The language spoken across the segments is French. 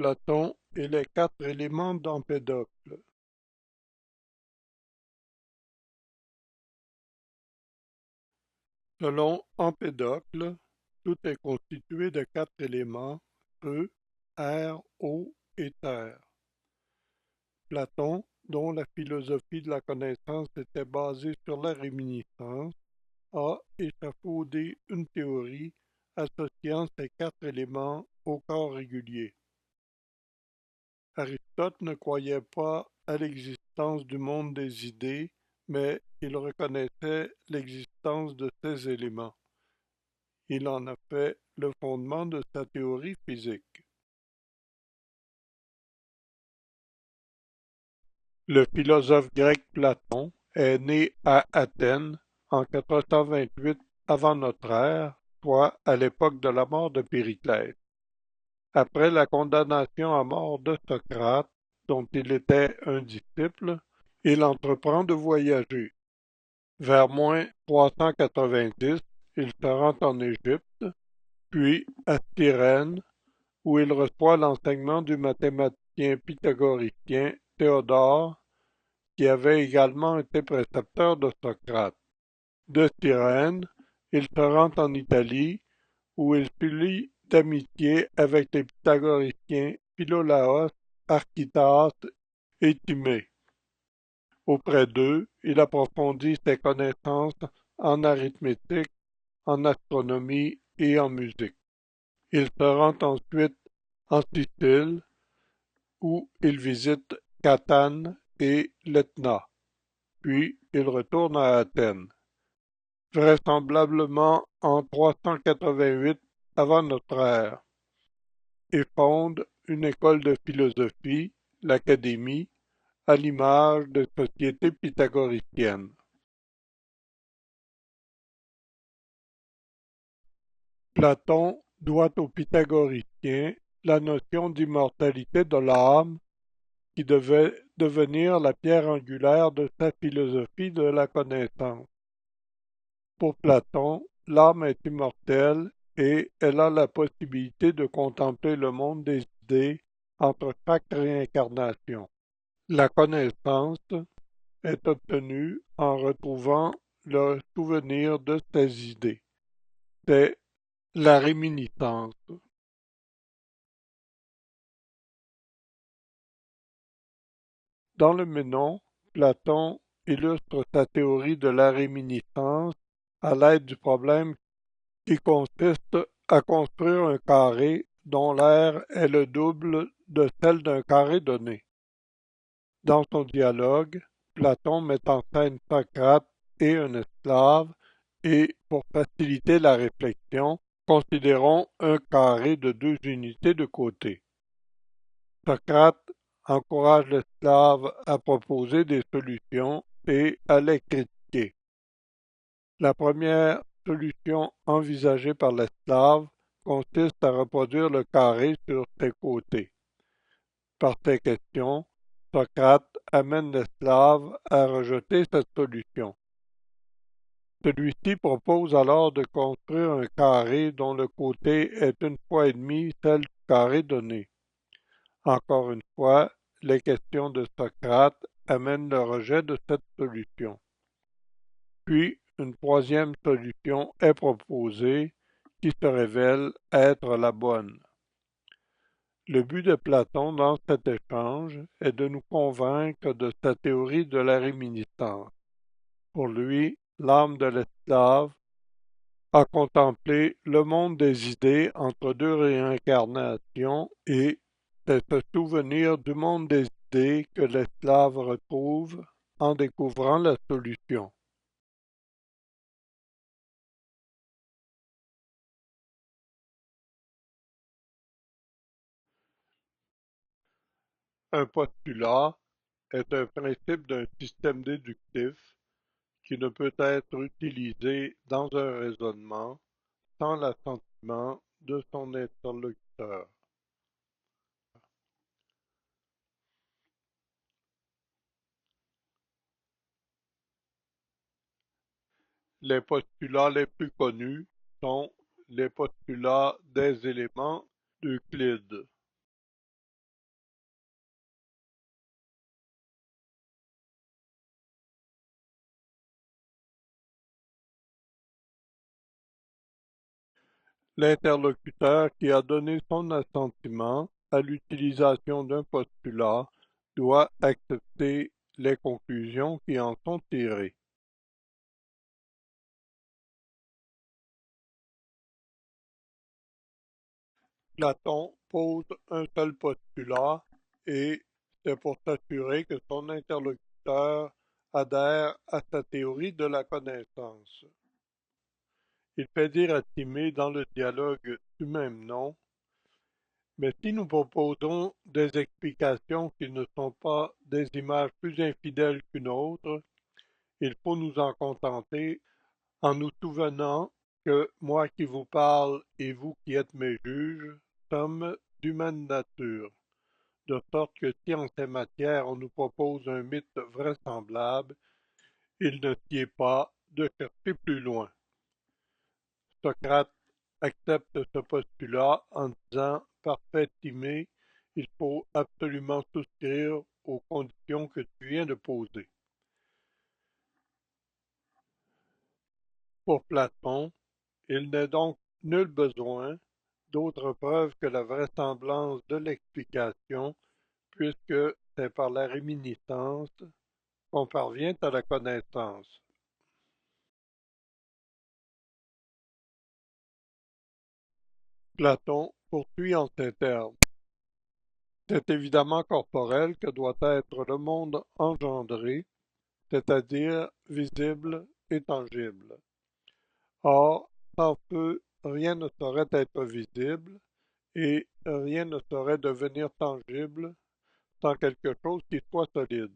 Platon et les quatre éléments d'Empédocle. Selon Empédocle, tout est constitué de quatre éléments, feu, air, eau et terre. Platon, dont la philosophie de la connaissance était basée sur la réminiscence, a échafaudé une théorie associant ces quatre éléments au corps régulier. Aristote ne croyait pas à l'existence du monde des idées, mais il reconnaissait l'existence de ces éléments. Il en a fait le fondement de sa théorie physique. Le philosophe grec Platon est né à Athènes en 428 avant notre ère, soit à l'époque de la mort de Périclès. Après la condamnation à mort de Socrate, dont il était un disciple, il entreprend de voyager. Vers -390, il se rend en Égypte, puis à Cyrène, où il reçoit l'enseignement du mathématicien pythagoricien Théodore, qui avait également été précepteur de Socrate. De Cyrène, il se rend en Italie, où il se lie d'amitié avec les pythagoriciens Philolaos, Architas et Timée. Auprès d'eux, il approfondit ses connaissances en arithmétique, en astronomie et en musique. Il se rend ensuite en Sicile, où il visite Catane et l'Etna, puis il retourne à Athènes, vraisemblablement en 388 avant notre ère, et fonde une école de philosophie, l'Académie, à l'image des sociétés pythagoriciennes. Platon doit aux pythagoriciens la notion d'immortalité de l'âme qui devait devenir la pierre angulaire de sa philosophie de la connaissance. Pour Platon, l'âme est immortelle et elle a la possibilité de contempler le monde des idées entre chaque réincarnation. La connaissance est obtenue en retrouvant le souvenir de ses idées. C'est la réminiscence. Dans le Ménon, Platon illustre sa théorie de la réminiscence à l'aide du problème qui consiste à construire un carré dont l'aire est le double de celle d'un carré donné. Dans son dialogue, Platon met en scène Socrate et un esclave et, pour faciliter la réflexion, considérons un carré de deux unités de côté. Socrate encourage l'esclave à proposer des solutions et à les critiquer. La première solution envisagée par l'esclave consiste à reproduire le carré sur ses côtés. Par ces questions, Socrate amène l'esclave à rejeter cette solution. Celui-ci propose alors de construire un carré dont le côté est une fois et demie celle du carré donné. Encore une fois, les questions de Socrate amènent le rejet de cette solution. Puis, une troisième solution est proposée qui se révèle être la bonne. Le but de Platon dans cet échange est de nous convaincre de sa théorie de la réminiscence. Pour lui, l'âme de l'esclave a contemplé le monde des idées entre deux réincarnations et c'est ce souvenir du monde des idées que l'esclave retrouve en découvrant la solution. Un postulat est un principe d'un système déductif qui ne peut être utilisé dans un raisonnement sans l'assentiment de son interlocuteur. Les postulats les plus connus sont les postulats des éléments d'Euclide. L'interlocuteur qui a donné son assentiment à l'utilisation d'un postulat doit accepter les conclusions qui en sont tirées. Platon pose un seul postulat et c'est pour s'assurer que son interlocuteur adhère à sa théorie de la connaissance. Il fait dire à Timée dans le dialogue du même nom: mais si nous proposons des explications qui ne sont pas des images plus infidèles qu'une autre, il faut nous en contenter en nous souvenant que moi qui vous parle et vous qui êtes mes juges sommes d'humaine nature, de sorte que si en ces matières on nous propose un mythe vraisemblable, il ne sied pas de chercher plus loin. Socrate accepte ce postulat en disant: parfait Timée, il faut absolument souscrire aux conditions que tu viens de poser. Pour Platon, il n'est donc nul besoin d'autre preuve que la vraisemblance de l'explication, puisque c'est par la réminiscence qu'on parvient à la connaissance. Platon poursuit en ces termes: c'est évidemment corporel que doit être le monde engendré, c'est-à-dire visible et tangible. Or, sans feu, rien ne saurait être visible, et rien ne saurait devenir tangible sans quelque chose qui soit solide.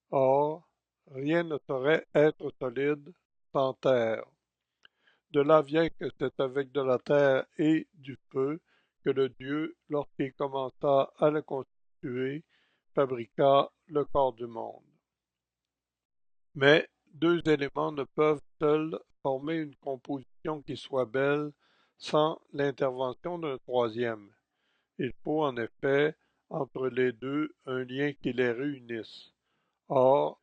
Or, rien ne saurait être solide sans terre. De là vient que c'est avec de la terre et du feu que le Dieu, lorsqu'il commença à le constituer, fabriqua le corps du monde. Mais deux éléments ne peuvent seuls former une composition qui soit belle sans l'intervention d'un troisième. Il faut en effet entre les deux un lien qui les réunisse. Or,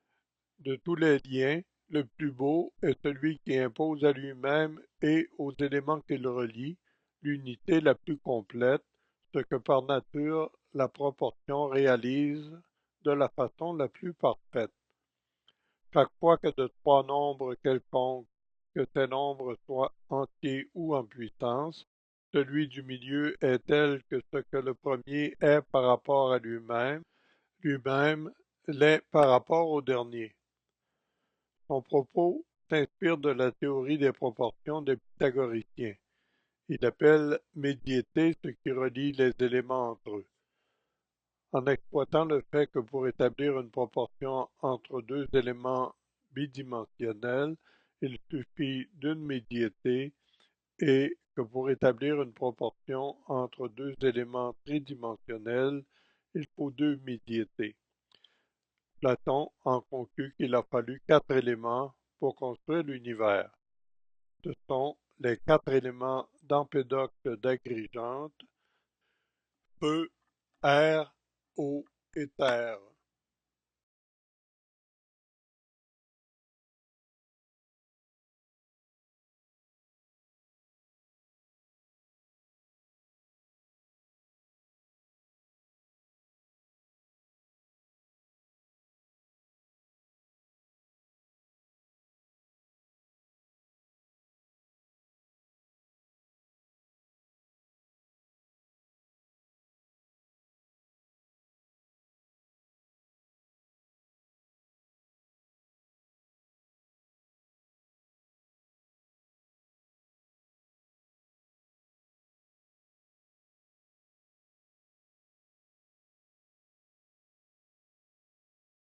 de tous les liens, le plus beau est celui qui impose à lui-même et aux éléments qu'il relie l'unité la plus complète, ce que par nature la proportion réalise de la façon la plus parfaite. Chaque fois que de trois nombres quelconques, que ces nombres soient entiers ou en puissance, celui du milieu est tel que ce que le premier est par rapport à lui-même, lui-même l'est par rapport au dernier. Son propos s'inspire de la théorie des proportions des pythagoriciens. Il appelle médiété ce qui relie les éléments entre eux, en exploitant le fait que pour établir une proportion entre deux éléments bidimensionnels, il suffit d'une médiété et que pour établir une proportion entre deux éléments tridimensionnels, il faut deux médiétés. Platon en conclut qu'il a fallu quatre éléments pour construire l'univers. Ce sont les quatre éléments d'Empédocle d'Agrigente: feu, air, eau et terre.